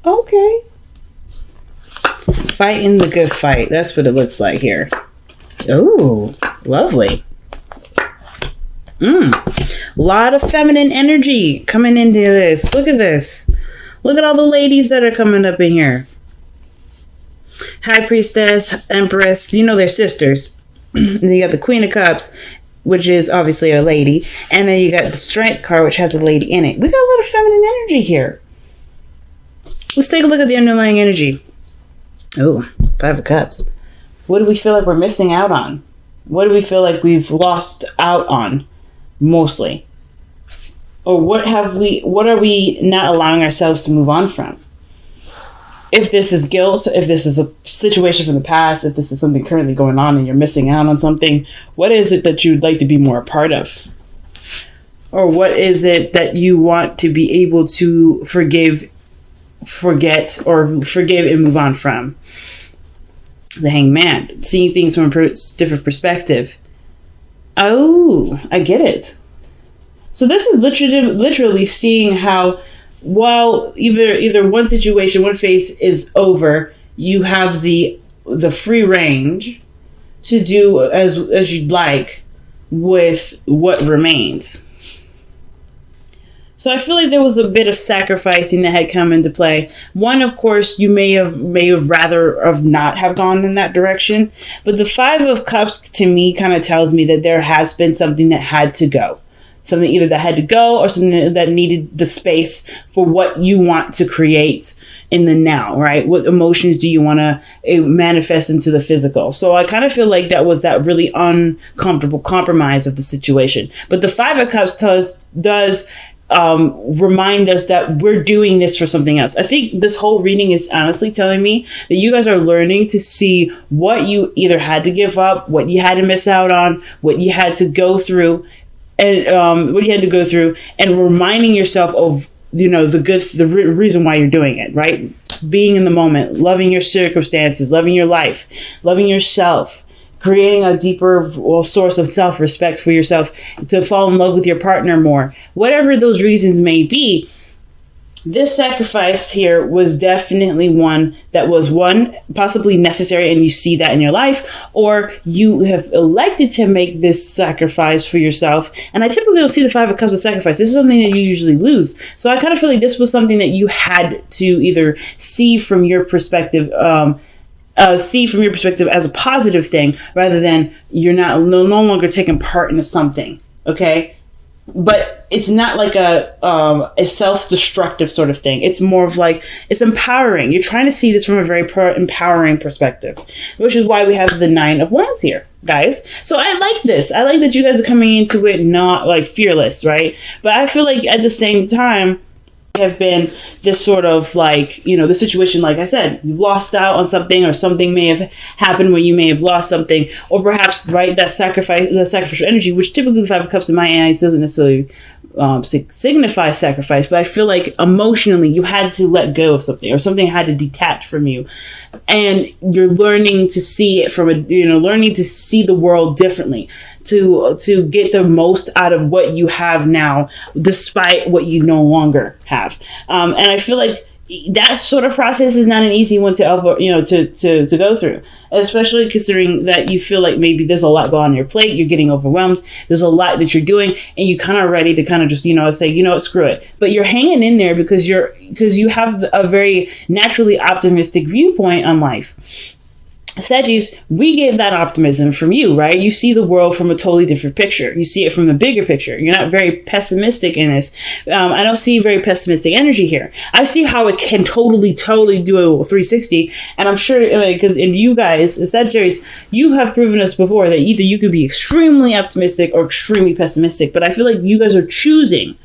Okay. Fighting the good fight. That's what it looks like here. Oh, lovely. A lot of feminine energy coming into this. Look at this. Look at all the ladies that are coming up in here. High Priestess, Empress. You know they're sisters. Then you got the Queen of Cups, which is obviously a lady. And then you got the Strength card, which has a lady in it. We got a lot of feminine energy here. Let's take a look at the underlying energy. Oh, Five of Cups. What do we feel like we're missing out on? What do we feel like we've lost out on? Mostly. Or what are we not allowing ourselves to move on from? If this is guilt, if this is a situation from the past, if this is something currently going on and you're missing out on something, what is it that you'd like to be more a part of? Or what is it that you want to be able to forgive, forget, or forgive and move on from? The Hangman, seeing things from a different perspective. Oh, I get it. So this is literally seeing how, while either one situation, one phase is over, you have the free range to do as you'd like with what remains. So I feel like there was a bit of sacrificing that had come into play. One, of course, you may have rather have not have gone in that direction. But the Five of Cups to me kind of tells me that there has been something that had to go. Something either that had to go or something that needed the space for what you want to create in the now, right? What emotions do you want to manifest into the physical? So I kind of feel like that was that really uncomfortable compromise of the situation. But the Five of Cups does remind us that we're doing this for something else. I think this whole reading is honestly telling me that you guys are learning to see what you either had to give up, what you had to miss out on, what you had to go through, and and reminding yourself of, the reason why you're doing it, right? Being in the moment, loving your circumstances, loving your life, loving yourself, creating a deeper source of self-respect for yourself, to fall in love with your partner more. Whatever those reasons may be, this sacrifice here was definitely one that was possibly necessary, and you see that in your life, or you have elected to make this sacrifice for yourself. And I typically don't see the Five of Cups as sacrifice. This is something that you usually lose. So I kind of feel like this was something that you had to either see from your perspective, as a positive thing, rather than you're no longer taking part in something. Okay. But it's not like a self-destructive sort of thing. It's more of like, it's empowering. You're trying to see this from a very empowering perspective, which is why we have the Nine of Wands here, guys. So I like this. I like that you guys are coming into it not like fearless, right? But I feel like at the same time, have been this sort of like, the situation, like I said, you've lost out on something, or something may have happened where you may have lost something, or perhaps, right, that sacrificial energy, which typically the Five of Cups in my eyes doesn't necessarily signify sacrifice, but I feel like emotionally you had to let go of something, or something had to detach from you, and you're learning to see it from learning to see the world differently, to get the most out of what you have now, despite what you no longer have. And I feel like that sort of process is not an easy one to go through, especially considering that you feel like maybe there's a lot going on your plate, you're getting overwhelmed, there's a lot that you're doing, and you kind of ready to kind of just say, screw it. But you're hanging in there because you have a very naturally optimistic viewpoint on life. Saggies, we get that optimism from you, right? You see the world from a totally different picture. You see it from the bigger picture. You're not very pessimistic in this. I don't see very pessimistic energy here. I see how it can totally do a 360. And I'm sure, because in you guys, in Sagittarius, you have proven us before that either you could be extremely optimistic or extremely pessimistic. But I feel like you guys are choosing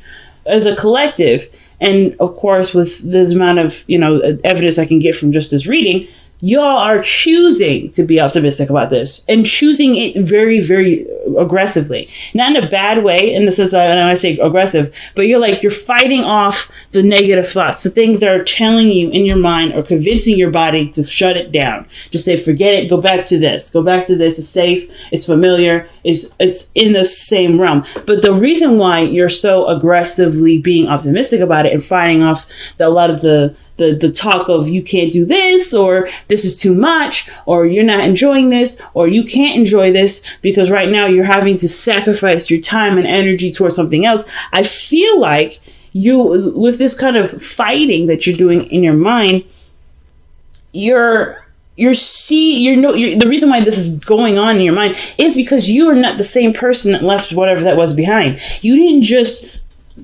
as a collective. And of course, with this amount of, evidence I can get from just this reading, y'all are choosing to be optimistic about this, and choosing it very, very aggressively. Not in a bad way, in the sense that I say aggressive, but you're fighting off the negative thoughts, the things that are telling you in your mind or convincing your body to shut it down. Just say, forget it, go back to this. It's safe, it's familiar, it's in the same realm. But the reason why you're so aggressively being optimistic about it and fighting off a lot of the the talk of you can't do this, or this is too much, or you're not enjoying this, or you can't enjoy this because right now you're having to sacrifice your time and energy towards something else. I feel like you, with this kind of fighting that you're doing in your mind, the reason why this is going on in your mind is because you are not the same person that left whatever that was behind. You didn't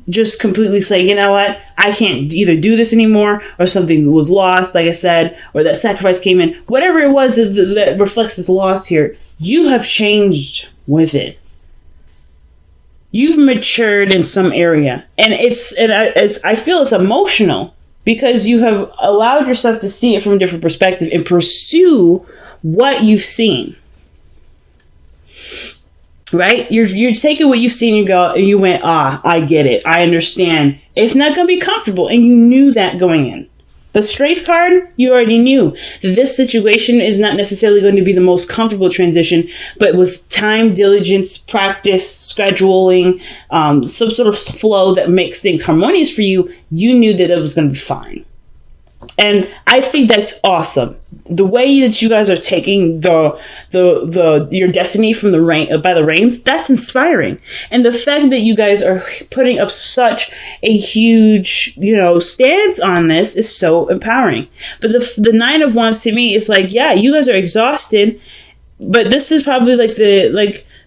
just completely say, you know what, I can't either do this anymore, or something was lost, like I said, or that sacrifice came in. Whatever it was that reflects this loss here, you have changed with it. You've matured in some area, and I feel it's emotional, because you have allowed yourself to see it from a different perspective and pursue what you've seen. Right? You're taking what you've seen and you went, I get it. I understand. It's not going to be comfortable. And you knew that going in. The Strength card, you already knew that this situation is not necessarily going to be the most comfortable transition, but with time, diligence, practice, scheduling, some sort of flow that makes things harmonious for you, you knew that it was going to be fine. And I think that's awesome. The way that you guys are taking your destiny from the rain by the reins, that's inspiring. And the fact that you guys are putting up such a huge, stance on this is so empowering. But the Nine of Wands to me is like, yeah, you guys are exhausted, but this is probably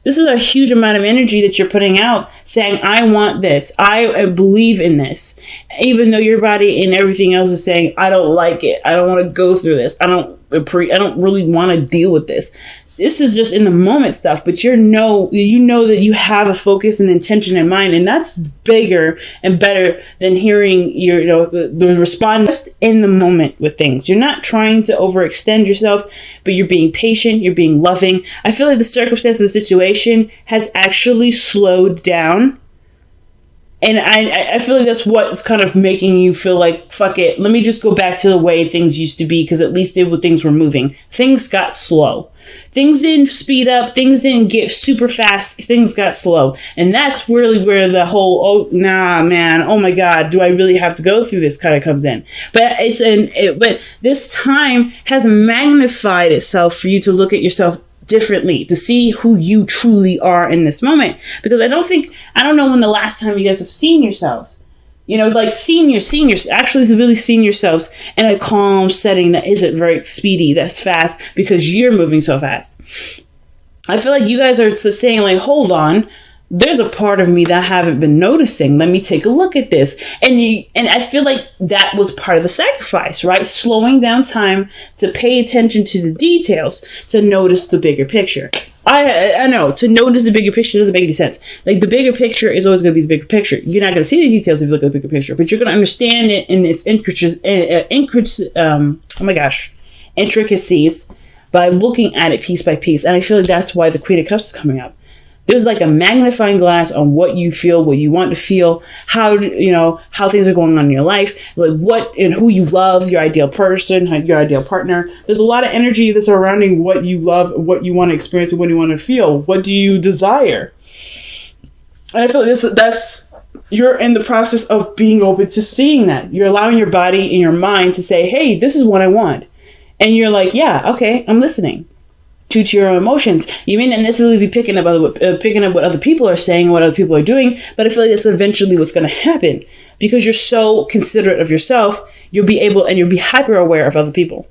this is a huge amount of energy that you're putting out, saying, I want this. I believe in this. Even though your body and everything else is saying, I don't like it. I don't want to go through this. I don't really want to deal with this. This is just in the moment stuff, but you know that you have a focus and intention in mind, and that's bigger and better than hearing the response in the moment with things. You're not trying to overextend yourself, but you're being patient, you're being loving. I feel like the circumstance of the situation has actually slowed down. And I feel like that's what's kind of making you feel like, fuck it, let me just go back to the way things used to be, because at least things were moving. Things got slow. Things didn't speed up. Things didn't get super fast. Things got slow. And that's really where the whole, oh, nah, man, oh my God, do I really have to go through this kind of comes in. But but this time has magnified itself for you to look at yourself differently, to see who you truly are in this moment. Because I don't know when the last time you guys have seen yourselves, actually really seen yourselves in a calm setting that isn't very speedy, that's fast, because you're moving so fast. I feel like you guys are saying, like, hold on, there's a part of me that I haven't been noticing. Let me take a look at this. And I feel like that was part of the sacrifice, right? Slowing down time to pay attention to the details, to notice the bigger picture. I know, to notice the bigger picture doesn't make any sense. Like, the bigger picture is always going to be the bigger picture. You're not going to see the details if you look at the bigger picture, but you're going to understand it in its intricacies by looking at it piece by piece. And I feel like that's why the Queen of Cups is coming up. There's like a magnifying glass on what you feel, what you want to feel, how things are going on in your life, like what and who you love, your ideal person, your ideal partner. There's a lot of energy that's surrounding what you love, what you want to experience, and what you want to feel. What do you desire? And I feel like you're in the process of being open to seeing that. You're allowing your body and your mind to say, hey, this is what I want. And you're like, yeah, okay, I'm listening. To your own emotions. You may not necessarily be picking up what other people are saying, what other people are doing, but I feel like that's eventually what's going to happen, because you're so considerate of yourself. You'll be hyper aware of other people.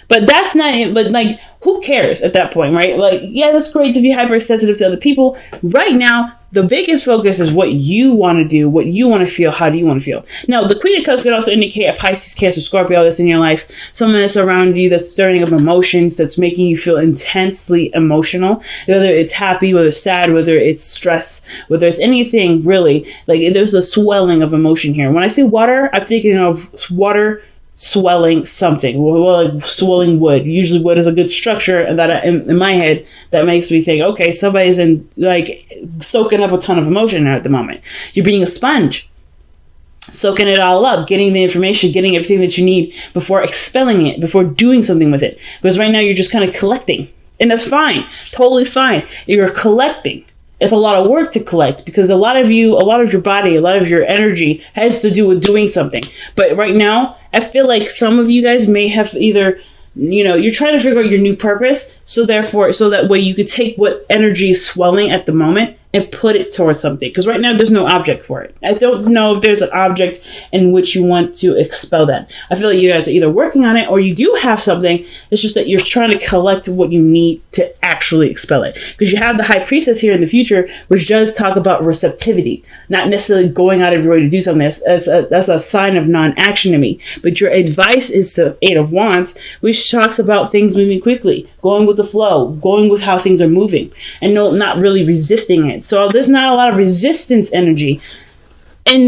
But that's not it. But like, who cares at that point, right? Like, yeah, that's great to be hypersensitive to other people. Right now, the biggest focus is what you want to do, what you want to feel, how do you want to feel. Now, the Queen of Cups could also indicate a Pisces, Cancer, Scorpio that's in your life, someone that's around you that's stirring up emotions, that's making you feel intensely emotional, whether it's happy, whether it's sad, whether it's stress, whether it's anything really. Like, there's a swelling of emotion here. When I say water, I'm thinking of water swelling something, like swelling wood. Usually wood is a good structure, and that in my head that makes me think, okay, somebody's soaking up a ton of emotion at the moment. You're being a sponge, soaking it all up, getting the information, getting everything that you need before expelling it, before doing something with it. Because right now you're just kind of collecting, and that's fine, totally fine. You're collecting. It's a lot of work to collect because a lot of your body, a lot of your energy has to do with doing something. But right now, I feel like some of you guys may have either, you're trying to figure out your new purpose. So that way you could take what energy is swelling at the moment and put it towards something. Because right now there's no object for it. I don't know if there's an object in which you want to expel that. I feel like you guys are either working on it or you do have something. It's just that you're trying to collect what you need to actually expel it. Because you have the High Priestess here in the future, which does talk about receptivity, not necessarily going out of your way to do something. That's a sign of non-action to me. But your advice is the Eight of Wands, which talks about things moving quickly, going with the flow, going with how things are moving, and not really resisting it. So there's not a lot of resistance energy in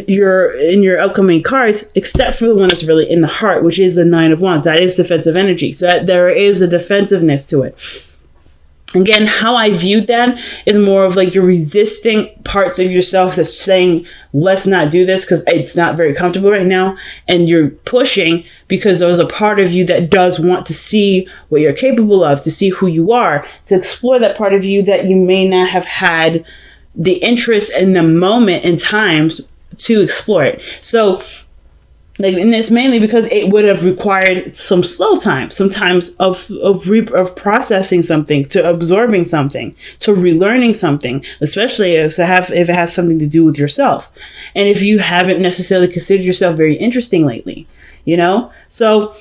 your upcoming cards, except for the one that's really in the heart, which is the Nine of Wands. That is defensive energy. So that there is a defensiveness to it. Again, how I viewed that is more of like you're resisting parts of yourself that's saying, let's not do this because it's not very comfortable right now. And you're pushing because there's a part of you that does want to see what you're capable of, to see who you are, to explore that part of you that you may not have had the interest in the moment in times to explore it. So and it's mainly because it would have required some slow time, sometimes of processing something, to absorbing something, to relearning something, especially if it has something to do with yourself. And if you haven't necessarily considered yourself very interesting lately, So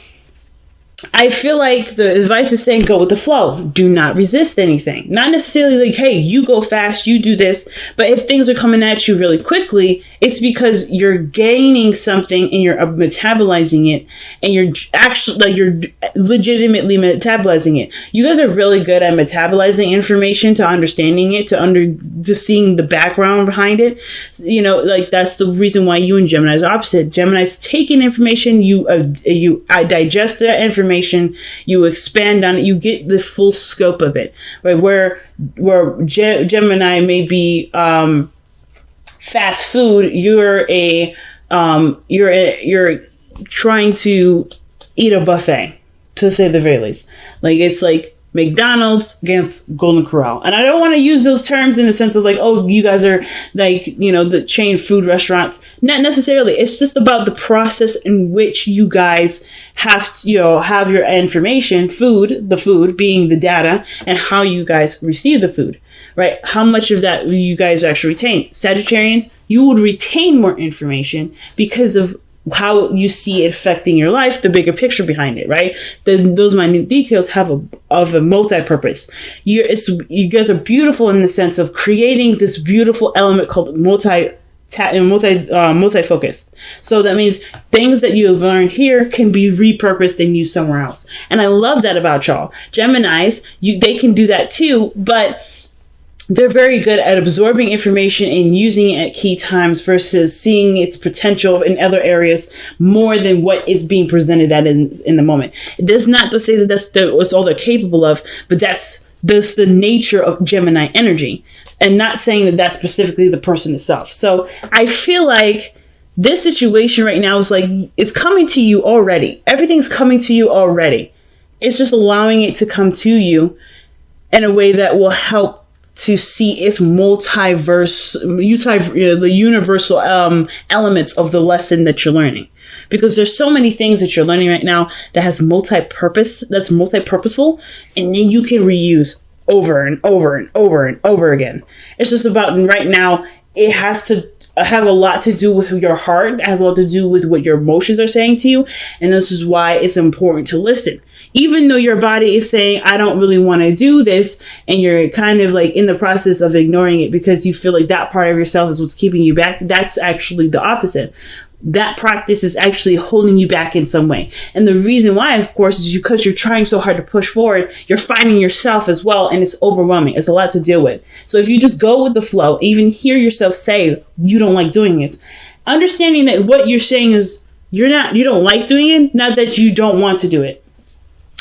I feel like the advice is saying go with the flow. Do not resist anything. Not necessarily like, hey, you go fast, you do this. But if things are coming at you really quickly, it's because you're gaining something and you're metabolizing it, and you're legitimately metabolizing it. You guys are really good at metabolizing information, to understanding it, to seeing the background behind it. That's the reason why you and Gemini is opposite. Gemini's take in information, I digest that information, you expand on it, you get the full scope of it. Right? Where Gemini may be fast food, you're trying to eat a buffet, to say the very least. Like it's like McDonald's against Golden Corral. And I don't want to use those terms in the sense of like, oh, you guys are like, the chain food restaurants. Not necessarily. It's just about the process in which you guys have to, have your information, the food being the data, and how you guys receive the food, right? How much of that you guys actually retain. Sagittarians, you would retain more information because of how you see it affecting your life, the bigger picture behind it, right? Those minute details have a multi-purpose. You guys are beautiful in the sense of creating this beautiful element called multi-focused. So that means things that you have learned here can be repurposed and used somewhere else. And I love that about y'all. Geminis, they can do that too, but they're very good at absorbing information and using it at key times versus seeing its potential in other areas more than what is being presented at in the moment. It does not to say that that's all they're capable of, but that's the nature of Gemini energy, and not saying that that's specifically the person itself. So I feel like this situation right now is like, it's coming to you already. Everything's coming to you already. It's just allowing it to come to you in a way that will help to see its the universal elements of the lesson that you're learning. Because there's so many things that you're learning right now that has multi-purposeful, and then you can reuse over and over and over and over again. It's just about right now, it has a lot to do with your heart. It has a lot to do with what your emotions are saying to you. And this is why it's important to listen. Even though your body is saying, I don't really want to do this, and you're kind of like in the process of ignoring it because you feel like that part of yourself is what's keeping you back, that's actually the opposite. That practice is actually holding you back in some way. And the reason why, of course, is because you're trying so hard to push forward, you're finding yourself as well, and it's overwhelming. It's a lot to deal with. So if you just go with the flow, even hear yourself say you don't like doing it, understanding that what you're saying is you don't like doing it, not that you don't want to do it.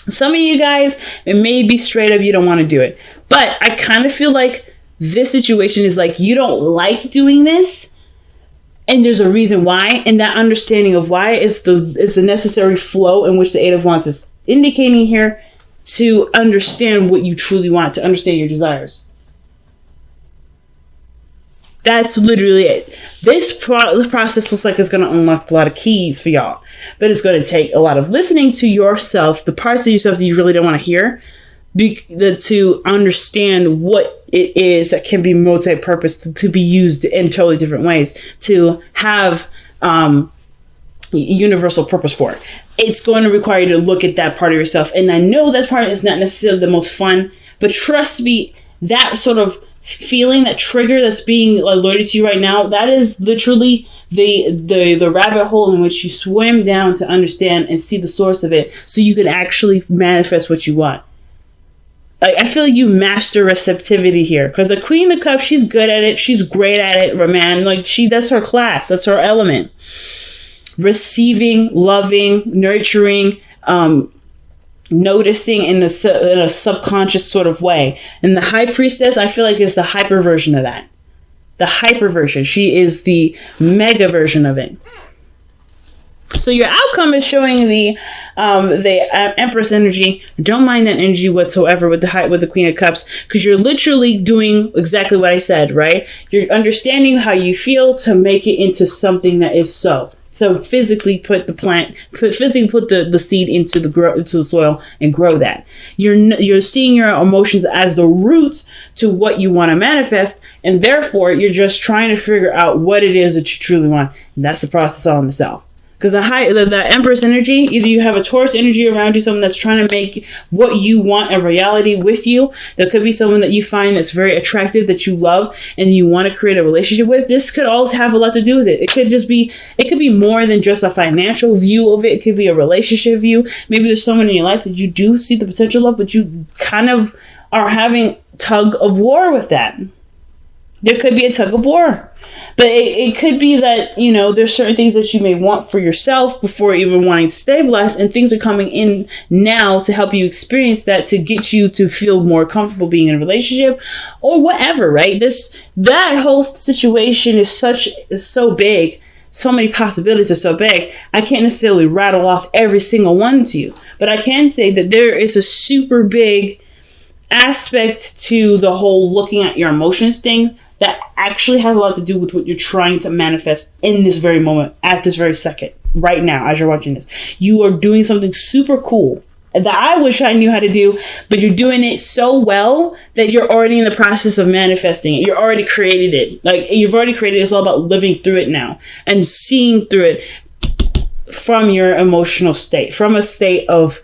Some of you guys, it may be straight up you don't want to do it. But I kind of feel like this situation is like you don't like doing this, and there's a reason why. And that understanding of why is the necessary flow in which the Eight of Wands is indicating here, to understand what you truly want, to understand your desires. That's literally it. This process looks like it's going to unlock a lot of keys for y'all, but it's going to take a lot of listening to yourself, the parts of yourself that you really don't want to hear, to understand what it is that can be multi-purpose, to be used in totally different ways, to have universal purpose for it. It's going to require you to look at that part of yourself. And I know that part is not necessarily the most fun, but trust me, that sort of feeling, that trigger that's being alerted to you right now, that is literally the rabbit hole in which you swim down to understand and see the source of it, so you can actually manifest what you want. Like, I feel like you master receptivity here, because the Queen of Cups, she's good at it, she's great at it, man. Like, that's her class, that's her element. Receiving, loving, nurturing, noticing in a subconscious sort of way. And the High Priestess, I feel like, is the hyper version of that. The hyper version. She is the mega version of it. So your outcome is showing the Empress energy. Don't mind that energy whatsoever with the Queen of Cups, because you're literally doing exactly what I said, right? You're understanding how you feel to make it into something that is so. So physically put the seed into the soil and grow that. You're seeing your emotions as the root to what you want to manifest, and therefore you're just trying to figure out what it is that you truly want. And that's the process all in itself. Because the Empress energy, either you have a Taurus energy around you, someone that's trying to make what you want a reality with you. There could be someone that you find that's very attractive, that you love, and you want to create a relationship with. This could all have a lot to do with it. It could be more than just a financial view of it. It could be a relationship view. Maybe there's someone in your life that you do see the potential of, but you kind of are having tug of war with that. There could be a tug of war. But it could be that, there's certain things that you may want for yourself before even wanting to stabilize, and things are coming in now to help you experience that, to get you to feel more comfortable being in a relationship or whatever, right? That whole situation is so big. So many possibilities are so big. I can't necessarily rattle off every single one to you, but I can say that there is a super big aspect to the whole looking at your emotions things that actually has a lot to do with what you're trying to manifest in this very moment, at this very second, right now, as you're watching this. You are doing something super cool that I wish I knew how to do, but you're doing it so well that you're already in the process of manifesting it. You already created it. Like, you've already created it. It's all about living through it now and seeing through it from your emotional state, from a state of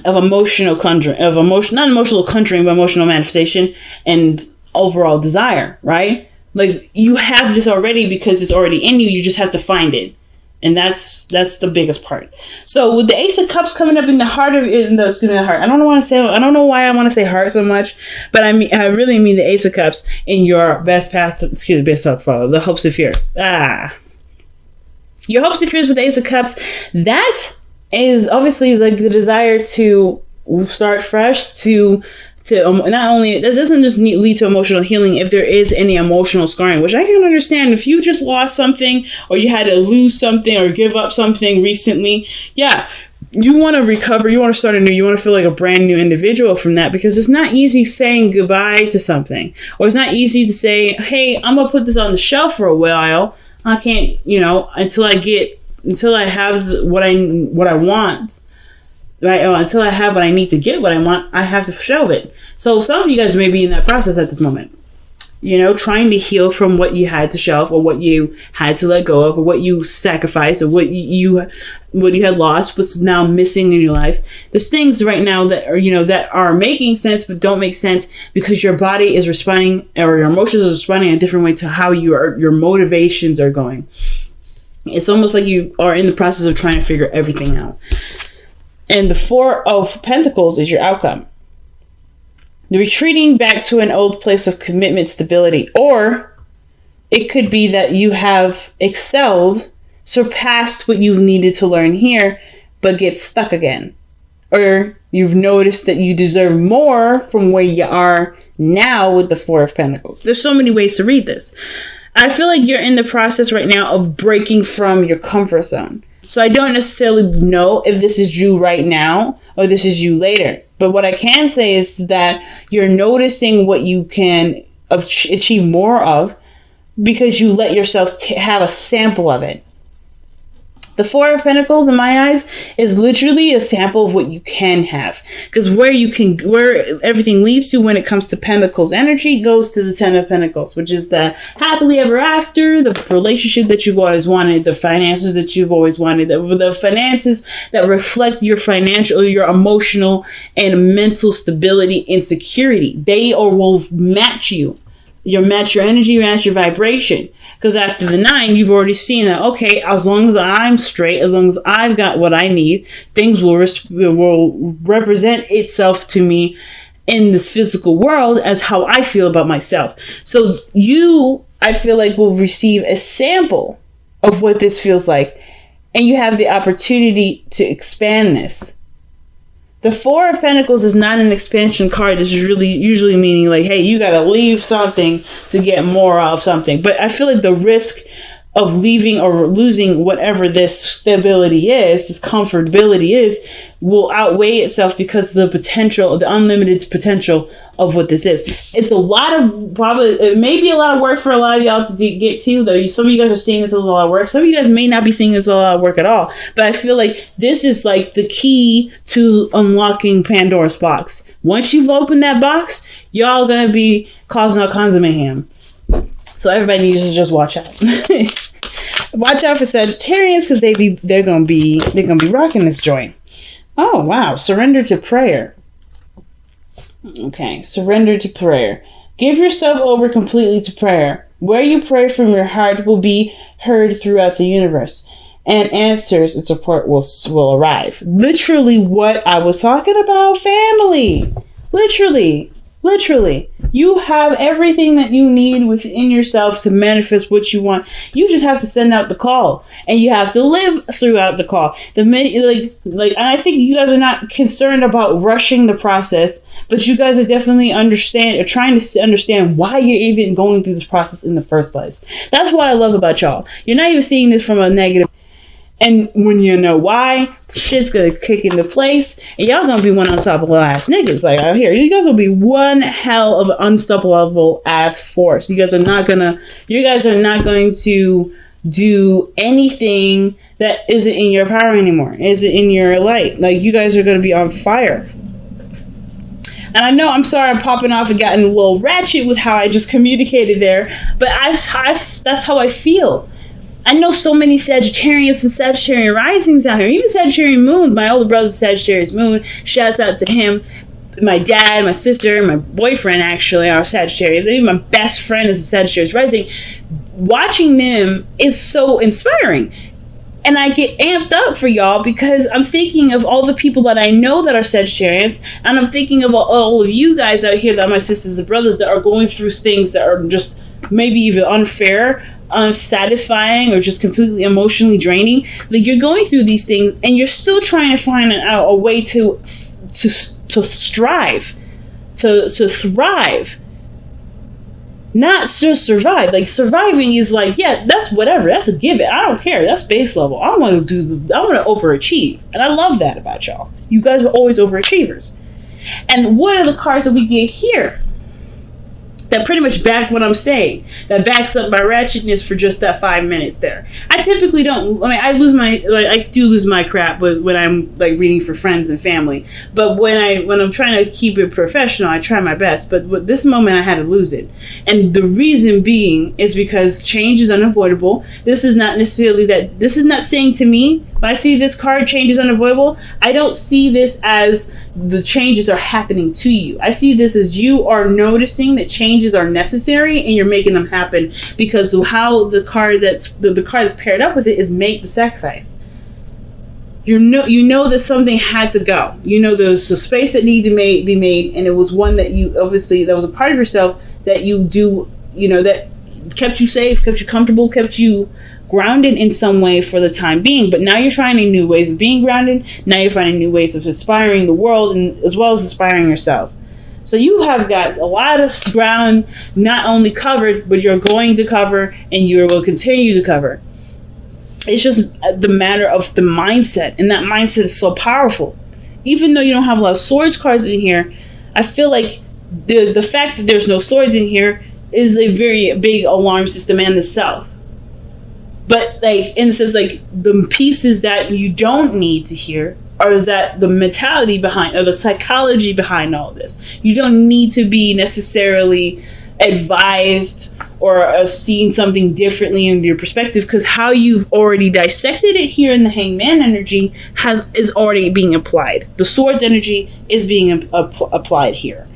emotional conjuring, not emotional conjuring, but emotional manifestation and overall desire, right? Like, you have this already because it's already in you. You just have to find it. And that's the biggest part. So with the Ace of Cups coming up in the heart of the heart. I don't know why I want to say heart so much, but I really mean the Ace of Cups in your best self to follow, the hopes and fears. Your hopes and fears with the Ace of Cups, that is obviously like the desire to start fresh, to not only, that doesn't just lead to emotional healing if there is any emotional scarring, which I can understand. If you just lost something, or you had to lose something or give up something recently, yeah, you want to recover, you want to start anew, you want to feel like a brand new individual from that, because it's not easy saying goodbye to something, or it's not easy to say, hey, I'm gonna put this on the shelf for a while. I can't, until I have what I want. Right? Until I have what I need to get what I want, I have to shelve it. So some of you guys may be in that process at this moment. Trying to heal from what you had to shelve, or what you had to let go of, or what you sacrificed, or what you had lost, what's now missing in your life. There's things right now that are making sense but don't make sense because your body is responding, or your emotions are responding in a different way to how your motivations are going. It's almost like you are in the process of trying to figure everything out. And the Four of Pentacles is your outcome. The retreating back to an old place of commitment, stability, or it could be that you have excelled, surpassed what you needed to learn here, but get stuck again. Or you've noticed that you deserve more from where you are now with the Four of Pentacles. There's so many ways to read this. I feel like you're in the process right now of breaking from your comfort zone. So I don't necessarily know if this is you right now or this is you later. But what I can say is that you're noticing what you can achieve more of because you let yourself have a sample of it. The Four of Pentacles, in my eyes, is literally a sample of what you can have. Because where everything leads to when it comes to Pentacles energy goes to the Ten of Pentacles, which is the happily ever after, the relationship that you've always wanted, the finances that you've always wanted, the finances that reflect your financial, your emotional and mental stability and security. They will match you. You'll match your energy, match your vibration. Because after the 9, you've already seen that, okay, as long as I'm straight, as long as I've got what I need, things will represent itself to me in this physical world as how I feel about myself. So you, I feel like, will receive a sample of what this feels like. And you have the opportunity to expand this. The Four of Pentacles is not an expansion card. This is really usually meaning like, hey, you got to leave something to get more of something. But I feel like the risk of leaving or losing whatever this stability is, this comfortability is, will outweigh itself because of the potential, the unlimited potential of what this is. It's a lot of, probably, it may be a lot of work for a lot of y'all to get to, though. Some of you guys are seeing this as a lot of work. Some of you guys may not be seeing this as a lot of work at all. But I feel like this is like the key to unlocking Pandora's box. Once you've opened that box, y'all gonna be causing all kinds of mayhem. So everybody needs to just watch out. Watch out for Sagittarians because they're gonna be rocking this joint. Oh wow, surrender to prayer. Okay, surrender to prayer. Give yourself over completely to prayer. Where you pray from your heart will be heard throughout the universe, and answers and support will arrive. Literally what I was talking about, family. Literally. You have everything that you need within yourself to manifest what you want. You just have to send out the call, and you have to live throughout the call. And I think you guys are not concerned about rushing the process, but you guys are definitely trying to understand why you're even going through this process in the first place. That's what I love about y'all. You're not even seeing this from a negative. And when you know why, shit's gonna kick into place, and y'all gonna be one unstoppable ass niggas. Like out here, you guys will be one hell of an unstoppable ass force. You guys are not going to do anything that isn't in your power anymore, isn't in your light. Like you guys are gonna be on fire. And I know, I'm sorry, I'm popping off and gotten a little ratchet with how I just communicated there, but that's how I feel. I know so many Sagittarians and Sagittarian risings out here. Even Sagittarian moon. My older brother's Sagittarius moon. Shouts out to him. My dad, my sister, my boyfriend actually are Sagittarius. Even my best friend is a Sagittarius rising. Watching them is so inspiring. And I get amped up for y'all because I'm thinking of all the people that I know that are Sagittarians. And I'm thinking about all of you guys out here that are my sisters and brothers that are going through things that are just maybe even unfair, unsatisfying, or just completely emotionally draining. Like you're going through these things and you're still trying to find a way to strive, to thrive, not just survive. Like surviving is like, yeah, that's whatever, that's a given. I don't care, that's base level. I want to overachieve, and I love that about y'all. You guys are always overachievers. And what are the cards that we get here that pretty much back what I'm saying, that backs up my ratchetness for just that 5 minutes there? I typically don't, I do lose my crap when I'm like reading for friends and family, but when I'm trying to keep it professional, I try my best. But with this moment I had to lose it, and the reason being is because change is unavoidable. This is not saying to me, when I see this card, change is unavoidable, I don't see this as the changes are happening to you. I see this as you are noticing that changes are necessary and you're making them happen because of how the card that's paired up with it is make the sacrifice. You know that something had to go. You know there's a space that needed to be made, and it was one that you obviously, that was a part of yourself that you do, that kept you safe, kept you comfortable, kept you grounded in some way for the time being. But now you're finding new ways of being grounded. Now you're finding new ways of inspiring the world, and as well as inspiring yourself. So you have got a lot of ground not only covered, but you're going to cover, and you will continue to cover. It's just the matter of the mindset, and that mindset is so powerful. Even though you don't have a lot of swords cards in here, I feel like the fact that there's no swords in here is a very big alarm system and the self. But like, in a sense, like the pieces that you don't need to hear are that the mentality behind, or the psychology behind all this. You don't need to be necessarily advised or seeing something differently in your perspective, because how you've already dissected it here in the Hangman energy is already being applied. The Swords energy is being applied here.